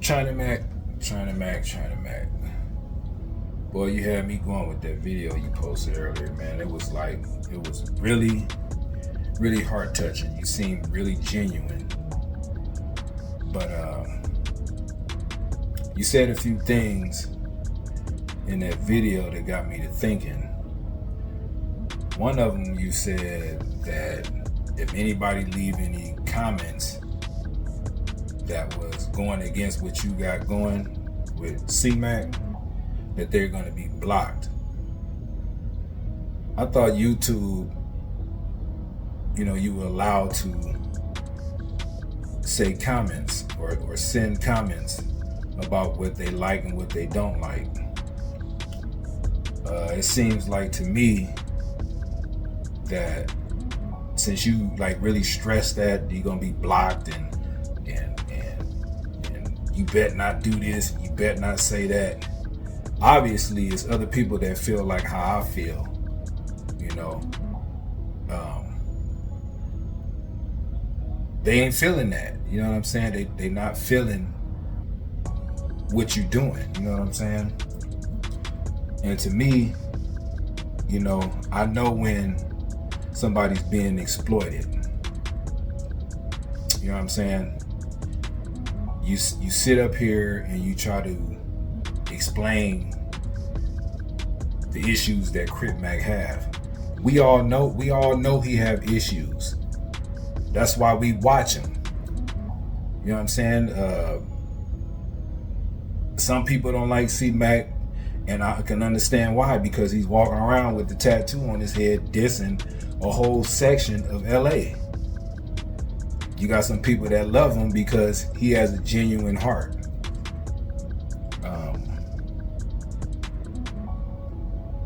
China Mac. Boy, you had me going with that video you posted earlier, man. It was really, really heart touching. You seemed really genuine. But you said a few things in that video that got me to thinking. One of them, you said that if anybody leave any comments that was going against what you got going with C-Mac, that they're going to be blocked. I thought YouTube, you were allowed to say comments or send comments about what they like and what they don't like. It seems like to me that since you really stress that you're gonna be blocked and you bet not do this, you bet not say that. Obviously, it's other people that feel like how I feel. They ain't feeling that. You know what I'm saying? They not feeling what you're doing. You know what I'm saying? And to me, I know when somebody's being exploited. You know what I'm saying? You sit up here and you try to explain the issues that Crip Mac have. We all know he have issues. That's why we watch him. You know what I'm saying? Some people don't like C-Mac, and I can understand why, because he's walking around with the tattoo on his head dissing a whole section of LA. You got some people that love him because he has a genuine heart.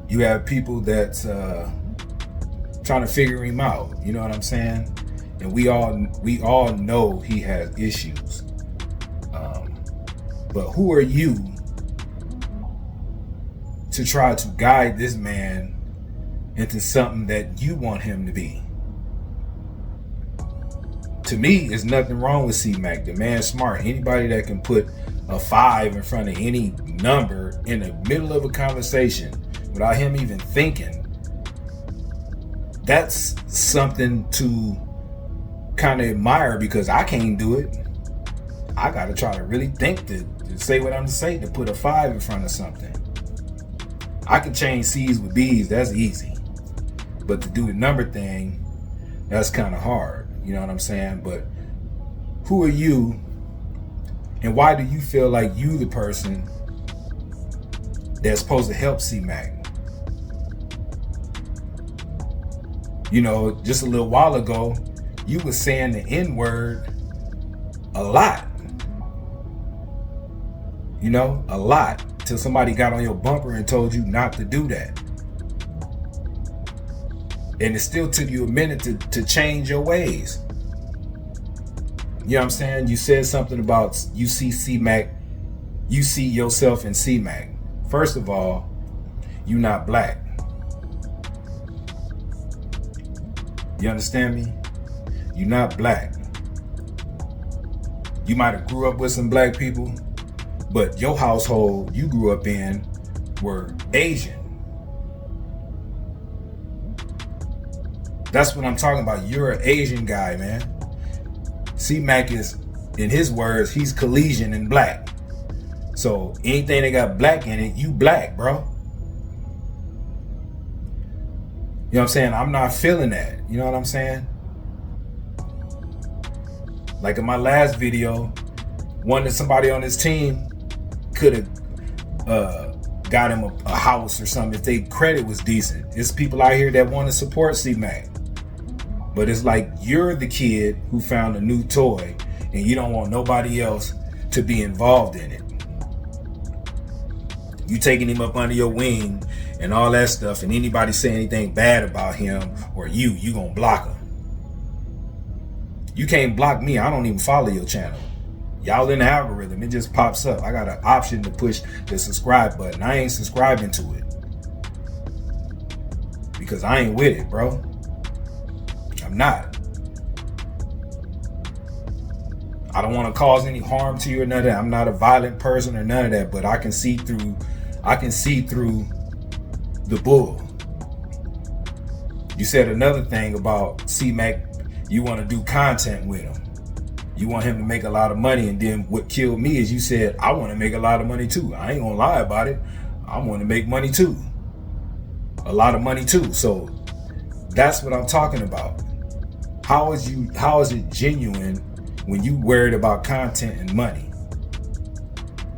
You have people that's trying to figure him out. You know what I'm saying? And we all know he has issues. But who are you to try to guide this man into something that you want him to be? To me, there's nothing wrong with C-Mac. The man's smart. Anybody that can put a 5 in front of any number in the middle of a conversation without him even thinking, that's something to kind of admire, because I can't do it. I got to try to really think to say what I'm to say, to put a 5 in front of something. I can change C's with B's, that's easy. But to do the number thing, that's kind of hard. You know what I'm saying? But who are you, and why do you feel like you the person that's supposed to help C-Mac? Just a little while ago, you were saying the N-word a lot. A lot. Till somebody got on your bumper and told you not to do that. And it still took you a minute to change your ways. You know what I'm saying? You said something about you see C-Mac, you see yourself in C-Mac. First of all, you not black. You understand me? You're not black. You might have grew up with some black people, but your household you grew up in were Asian. That's what I'm talking about. You're an Asian guy, man. C-Mac is, in his words, he's Caucasian and black. So anything that got black in it, you black, bro. You know what I'm saying? I'm not feeling that. You know what I'm saying? Like in my last video, one that somebody on his team could have got him a house or something if their credit was decent. There's people out here that want to support C-Mac. But it's like you're the kid who found a new toy and you don't want nobody else to be involved in it. You taking him up under your wing and all that stuff, and anybody say anything bad about him or you gonna block him. You can't block me. I don't even follow your channel. Y'all in the algorithm, it just pops up. I got an option to push the subscribe button. I ain't subscribing to it because I ain't with it, bro. I'm not. I don't want to cause any harm to you or none of that. I'm not a violent person or none of that, but I can see through the bull. You said another thing about C-Mac, you want to do content with him. You want him to make a lot of money, and then what killed me is you said, I want to make a lot of money too. I ain't gonna lie about it. I want to make money too. A lot of money too. So that's what I'm talking about. How is it genuine when you worried about content and money?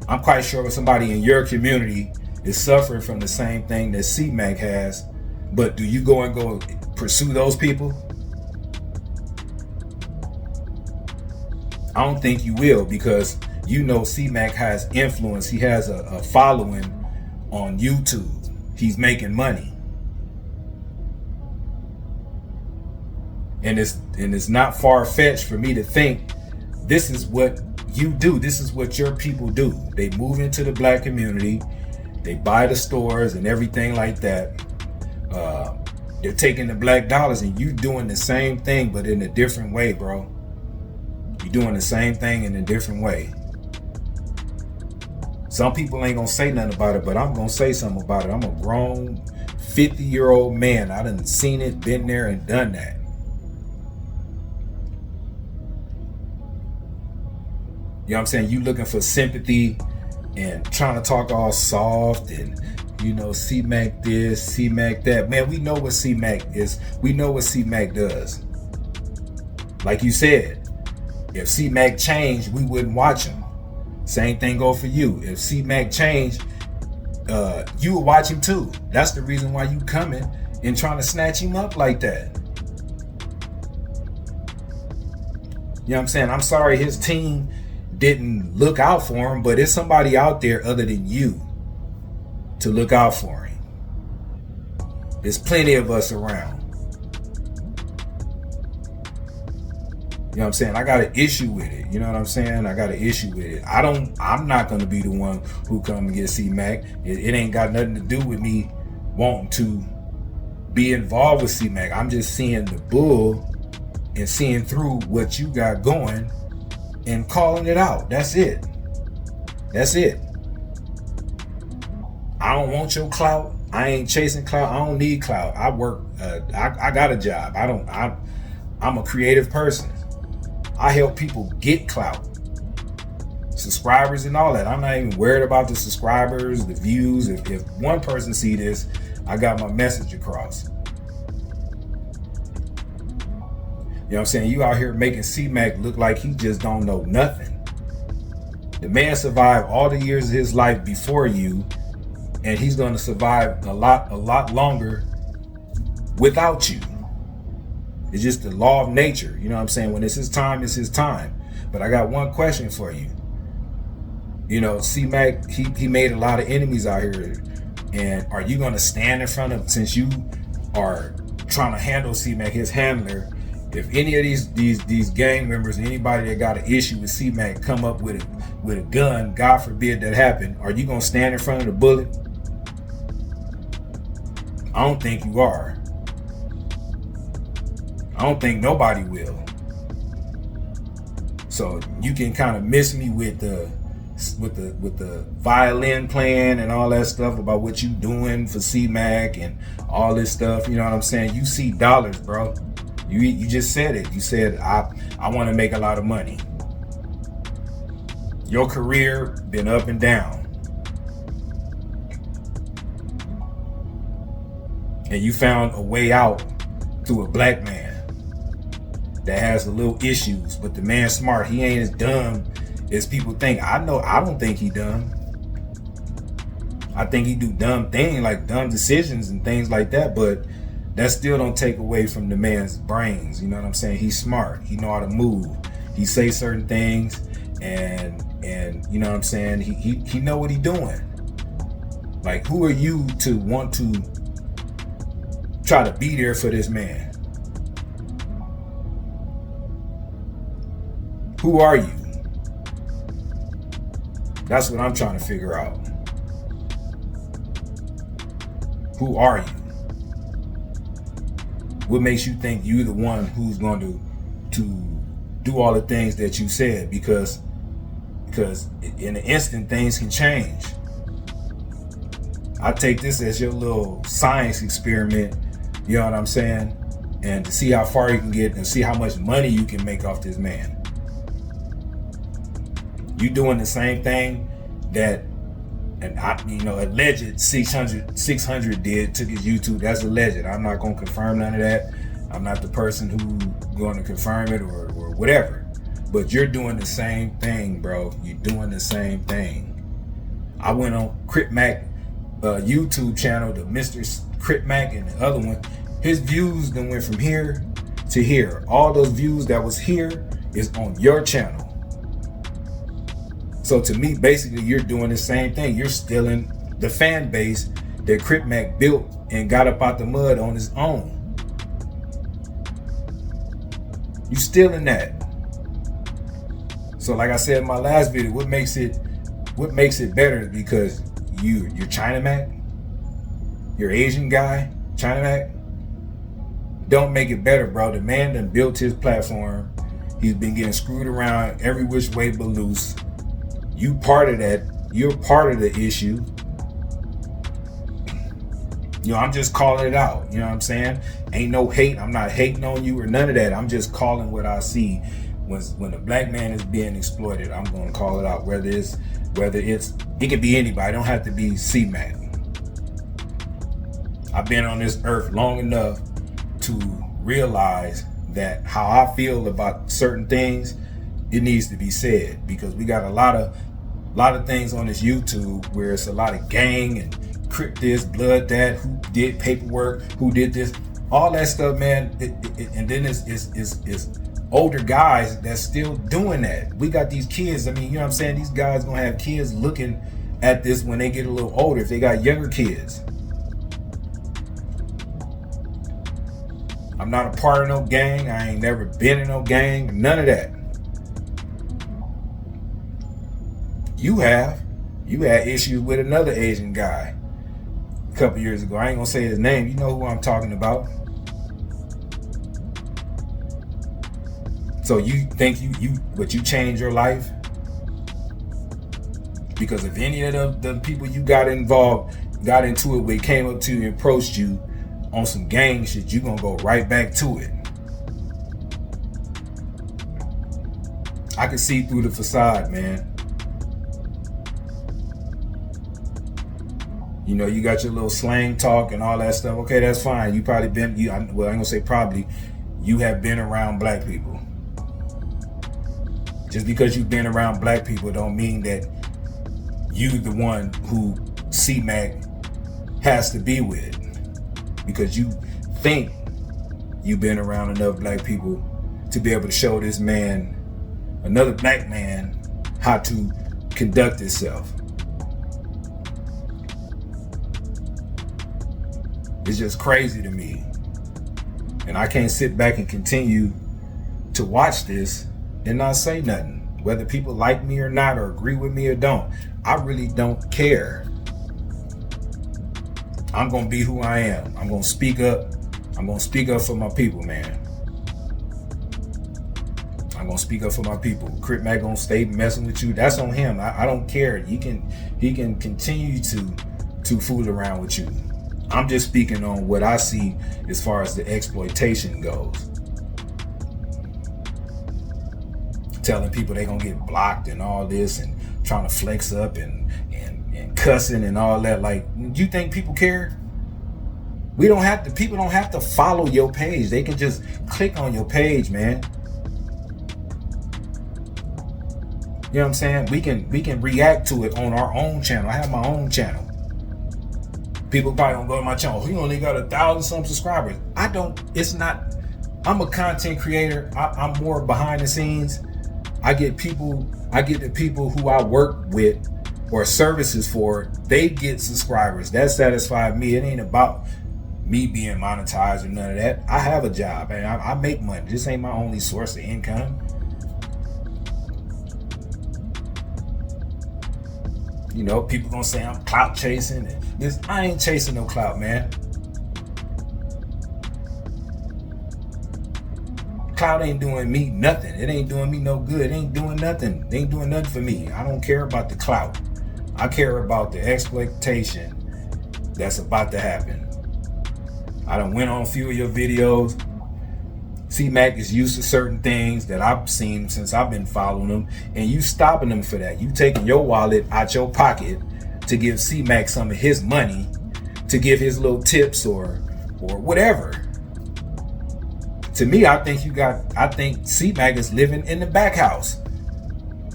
I'm quite sure somebody in your community is suffering from the same thing that C-Mac has, but do you go pursue those people? I don't think you will, because you know C-Mac has influence. He has a following on YouTube. He's making money. And it's not far-fetched for me to think this is what you do. This is what your people do. They move into the black community. They buy the stores and everything like that. They're taking the black dollars, and you doing the same thing, but in a different way, bro. You're doing the same thing in a different way. Some people ain't gonna say nothing about it, but I'm gonna say something about it. I'm a grown 50-year-old man. I done seen it, been there, and done that. You know what I'm saying? You looking for sympathy and trying to talk all soft and, you know, C-Mac this, C-Mac that. Man, we know what C-Mac is. We know what C-Mac does. Like you said, if C-Mac changed, we wouldn't watch him. Same thing go for you. If C-Mac changed, you would watch him too. That's the reason why you coming and trying to snatch him up like that. You know what I'm saying? I'm sorry his team didn't look out for him, but it's somebody out there other than you to look out for him. There's plenty of us around. You know what I'm saying? I got an issue with it. You know what I'm saying? I got an issue with it. I'm not going to be the one who come and get C-Mac. It ain't got nothing to do with me wanting to be involved with C-Mac. I'm just seeing the bull and seeing through what you got going and calling it out. That's it. That's it. I don't want your clout. I ain't chasing clout. I don't need clout. I work. I got a job. I'm a creative person. I help people get clout, subscribers and all that. I'm not even worried about the subscribers, the views. If one person see this, I got my message across. You know what I'm saying? You out here making C-Mac look like he just don't know nothing. The man survived all the years of his life before you, and he's going to survive a lot longer without you. It's just the law of nature. You know what I'm saying? When it's his time, it's his time. But I got one question for you. You know, C-Mac, he made a lot of enemies out here. And are you going to stand in front of, since you are trying to handle C-Mac, his handler, if any of these gang members, anybody that got an issue with C-Mac come up with a gun, God forbid that happen, are you going to stand in front of the bullet? I don't think you are. I don't think nobody will. So you can kind of miss me with the violin playing and all that stuff about what you doing for C-Mac and all this stuff. You know what I'm saying? You see dollars, bro. You just said it. You said I want to make a lot of money. Your career been up and down, and you found a way out through a black man that has a little issues, but the man's smart. He ain't as dumb as people think. I don't think he dumb. I think he do dumb things, like dumb decisions and things like that, but that still don't take away from the man's brains. You know what I'm saying? He's smart. He know how to move. He say certain things, and you know what I'm saying? He know what he doing. Like, who are you to want to try to be there for this man? Who are you? That's what I'm trying to figure out. Who are you? What makes you think you're the one who's going to do all the things that you said, because in an instant things can change. I take this as your little science experiment, you know what I'm saying? And to see how far you can get and see how much money you can make off this man. You doing the same thing that alleged 600 did, took his YouTube. That's alleged. I'm not gonna confirm none of that. I'm not the person who going to confirm it or whatever. But you're doing the same thing, bro. You're doing the same thing. I went on Crip Mac YouTube channel, the Mr. Crip Mac, and the other one. His views then went from here to here. All those views that was here is on your channel. So to me, basically, you're doing the same thing. You're stealing the fan base that Crip Mac built and got up out the mud on his own. You stealing that. So like I said in my last video, what makes it better is because you're China Mac, you're Asian guy, China Mac. Don't make it better, bro. The man done built his platform. He's been getting screwed around every which way but loose. You part of that. You're part of the issue. I'm just calling it out. You know what I'm saying? Ain't no hate. I'm not hating on you or none of that. I'm just calling what I see. When a black man is being exploited, I'm going to call it out. Whether it can be anybody. It don't have to be C-Mac. I've been on this earth long enough to realize that how I feel about certain things, it needs to be said, because we got a lot of things on this YouTube where it's a lot of gang and Crip this, blood that, who did paperwork, who did this, all that stuff, man. And then it's older guys that's still doing that. We got these kids. I mean, you know what I'm saying? These guys gonna have kids looking at this when they get a little older, if they got younger kids. I'm not a part of no gang. I ain't never been in no gang. None of that. You had issues with another Asian guy a couple years ago. I ain't gonna say his name. You know who I'm talking about. So you think you changed your life because if any of the people you got into it with came up to you and approached you on some gang shit, you gonna go right back to it. I can see through the facade, man. You got your little slang talk and all that stuff. Okay, that's fine. You probably I ain't gonna say probably. You have been around black people. Just because you've been around black people don't mean that you the one who C-Mac has to be with. Because you think you've been around enough black people to be able to show this man, another black man, how to conduct himself. It's just crazy to me. And I can't sit back and continue to watch this and not say nothing. Whether people like me or not, or agree with me or don't, I really don't care. I'm gonna be who I am. I'm gonna speak up. I'm gonna speak up for my people, man. I'm gonna speak up for my people. Crip Mac gonna stay messing with you. That's on him. I don't care. He can continue to fool around with you. I'm just speaking on what I see as far as the exploitation goes. Telling people they gonna get blocked and all this, and trying to flex up and cussing and all that. Like, you think people care? People don't have to follow your page. They can just click on your page, man. You know what I'm saying? We can react to it on our own channel. I have my own channel. People probably don't go to my channel. He only got 1,000-some subscribers. I'm a content creator. I'm more behind the scenes. I get the people who I work with or services for, they get subscribers. That satisfies me. It ain't about me being monetized or none of that. I have a job and I make money. This ain't my only source of income. People gonna say I'm clout chasing. I ain't chasing no clout, man. Clout ain't doing me nothing. It ain't doing me no good. It ain't doing nothing. It ain't doing nothing for me. I don't care about the clout. I care about the exploitation that's about to happen. I done went on a few of your videos. C-Mac is used to certain things that I've seen since I've been following him, and you stopping him for that. You taking your wallet out your pocket to give C-Mac some of his money, to give his little tips or whatever. To me, I think C-Mac is living in the back house.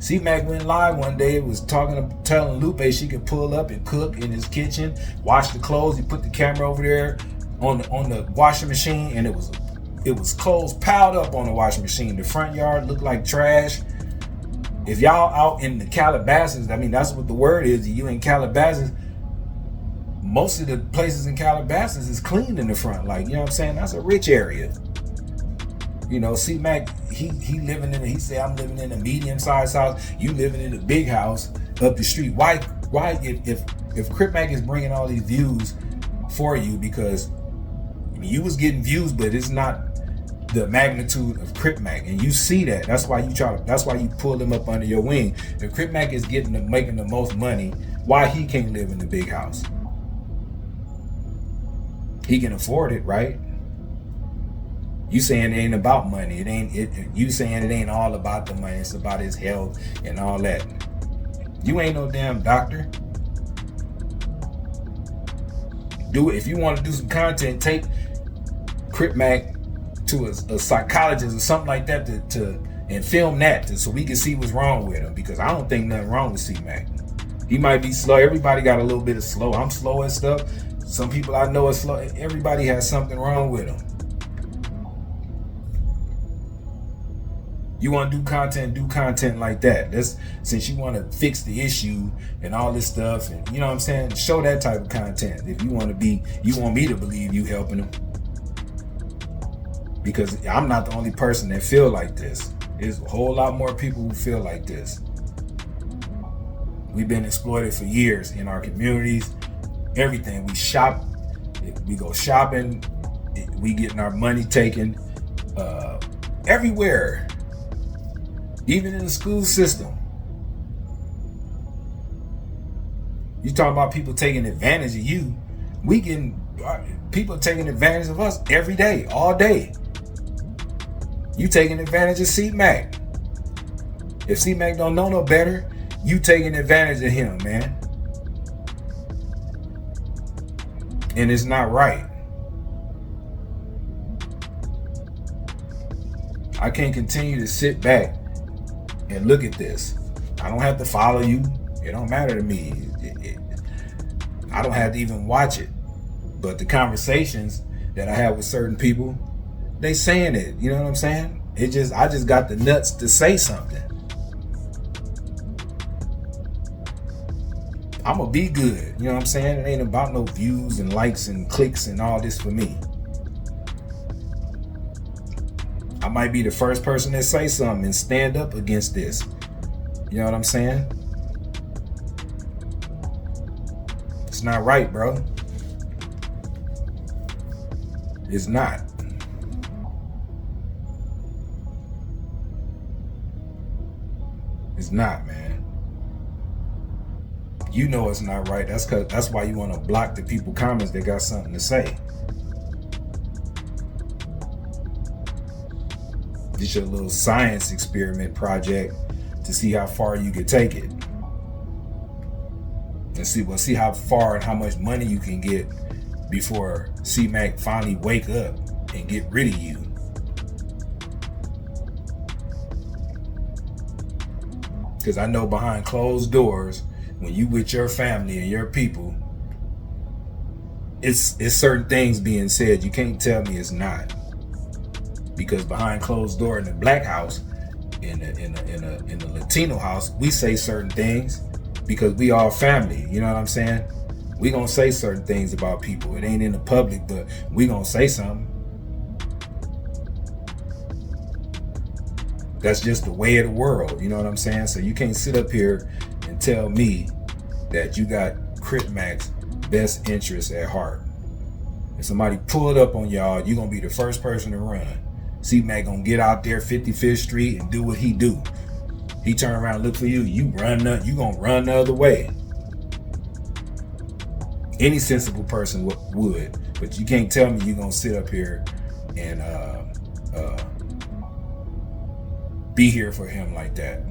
C-Mac went live one day, was telling Lupe she could pull up and cook in his kitchen, wash the clothes. He put the camera over there on the washing machine, and it was clothes piled up on the washing machine. The front yard looked like trash. If y'all out in the Calabasas, I mean, that's what the word is. You in Calabasas, most of the places in Calabasas is clean in the front. Like, you know what I'm saying? That's a rich area. You know, C-Mac, he said, I'm living in a medium-sized house. You living in a big house up the street. Why if Crip Mac is bringing all these views for you, because I mean, you was getting views, but it's not the magnitude of Crip Mac, and you see that. That's why you pull him up under your wing. If Crip Mac is making the most money, why he can't live in the big house? He can afford it, right? You saying it ain't about money. You saying it ain't all about the money. It's about his health and all that. You ain't no damn doctor. Do it. If you want to do some content, take Crip Mac to a psychologist or something like that and film that so we can see what's wrong with him, because I don't think nothing wrong with C-Mac. He might be slow. Everybody got a little bit of slow. I'm slow and stuff. Some people I know are slow. Everybody has something wrong with them. You want to do content like that. That's since you want to fix the issue and all this stuff, and you know what I'm saying, show that type of content. If you want me to believe you helping them, because I'm not the only person that feel like this. There's a whole lot more people who feel like this. We've been exploited for years in our communities. Everything we shop, we go shopping, we getting our money taken everywhere. Even in the school system. You talking about people taking advantage of you. People taking advantage of us every day, all day. You taking advantage of C-Mac. If C-Mac don't know no better, you taking advantage of him, man. And it's not right. I can't continue to sit back and look at this. I don't have to follow you. It don't matter to me. I don't have to even watch it. But the conversations that I have with certain people, they saying it. You know what I'm saying? I just got the nuts to say something. I'm gonna be good. You know what I'm saying? It ain't about no views and likes and clicks and all this for me. I might be the first person that say something and stand up against this. You know what I'm saying? It's not right, bro. It's not. It's not, man. You know it's not right. That's why you want to block the people comments that got something to say. It's your little science experiment project to see how far you can take it. And see how far and how much money you can get before C-Mac finally wake up and get rid of you. Because I know behind closed doors, when you with your family and your people, it's certain things being said. You can't tell me it's not. Because behind closed door in the black house, in the Latino house, we say certain things because we all family. You know what I'm saying? We gonna say certain things about people. It ain't in the public, but we gonna say something. That's just the way of the world. You know what I'm saying? So you can't sit up here and tell me that you got Crip Mac's best interests at heart. If somebody pull it up on y'all, you're gonna be the first person to run. C-Mac gonna get out there 55th Street and do what he do. He turn around and look for you. You gonna run the other way. Any sensible person would, but you can't tell me you gonna sit up here and be here for him like that.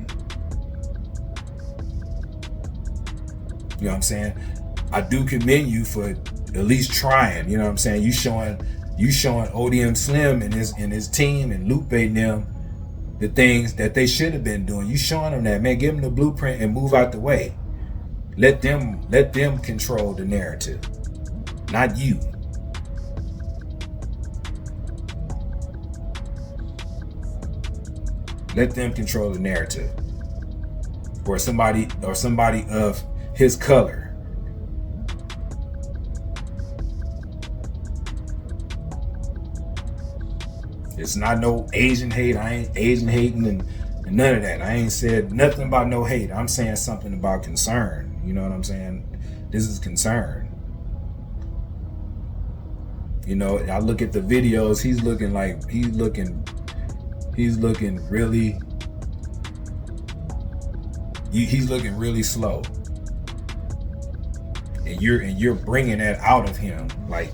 You know what I'm saying? I do commend you for at least trying. You know what I'm saying? You showing ODM Slim and his team and Lupe and them the things that they should have been doing. You showing them that, man. Give them the blueprint and move out the way. Let them control the narrative, not you. Let them control the narrative, or somebody of his color. It's not no Asian hate. I ain't Asian hating and none of that. I ain't said nothing about no hate. I'm saying something about concern. You know what I'm saying? This is concern. You know, I look at the videos. He's looking really. He's looking really slow. And you're bringing that out of him, like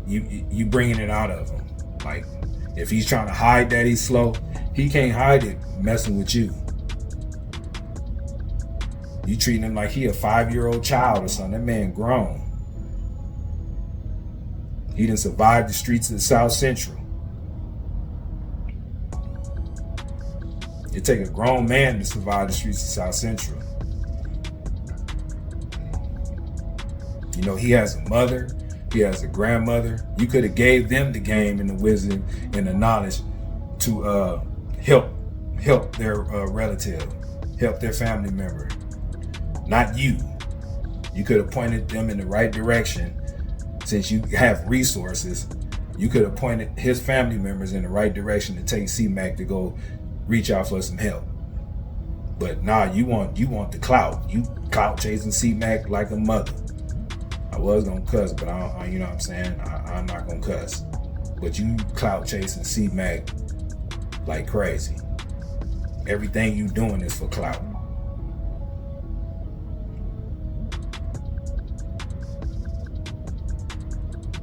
you bringing it out of him. Like, if he's trying to hide that he's slow, he can't hide it messing with you. You treating him like he a 5-year-old child or something. That man grown. He done survived the streets of the South Central. It take a grown man to survive the streets of South Central. You know, he has a mother, he has a grandmother. You could have gave them the game and the wisdom and the knowledge to help their relative, help their family member. Not you. You could have pointed them in the right direction. Since you have resources, you could have pointed his family members in the right direction to take C-Mac to go reach out for some help. But nah, you want the clout. You clout chasing C-Mac like a mother. I was gonna cuss, but I you know what I'm saying? I'm not gonna cuss. But you clout chasing C-Mac like crazy. Everything you doing is for clout.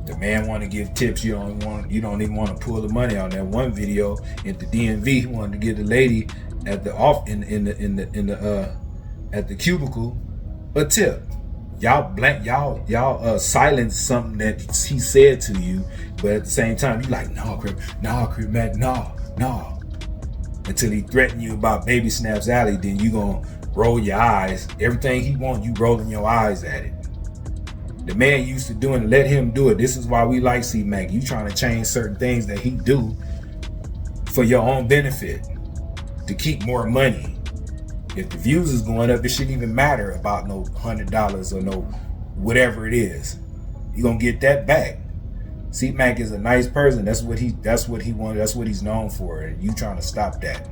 The man want to give tips. You don't even want to pull the money out. That one video at the DMV, he wanted to give the lady at the at the cubicle a tip. Y'all silence something that he said to you, but at the same time you like, Crip Mac, no. Until he threatened you about Baby Snaps Alley, then you gonna roll your eyes. Everything he want, you rolling your eyes at it. The man used to doing it, let him do it. This is why we like C-Mac. You trying to change certain things that he do for your own benefit, to keep more money. If the views is going up, it shouldn't even matter about no $100 or no whatever it is. You gonna get that back. C-Mac is a nice person. That's what he wanted. That's what he's known for. And you trying to stop that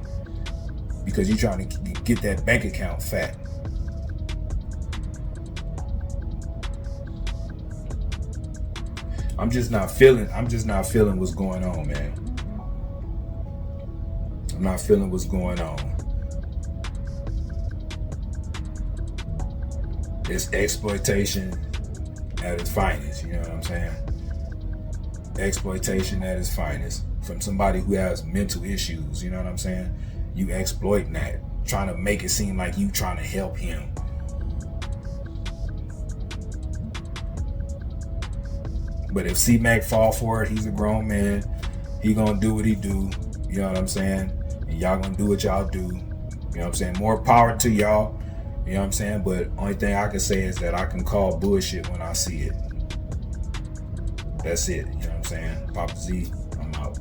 because you trying to get that bank account fat. I'm just not feeling what's going on, man. I'm not feeling what's going on. It's exploitation at its finest, you know what I'm saying? Exploitation at its finest from somebody who has mental issues, you know what I'm saying? You exploiting that, trying to make it seem like you trying to help him. But if C-Mac fall for it, he's a grown man. He gonna do what he do. You know what I'm saying? And y'all gonna do what y'all do. You know what I'm saying? More power to y'all. You know what I'm saying? But only thing I can say is that I can call bullshit when I see it. That's it. You know what I'm saying? Papa Z, I'm out.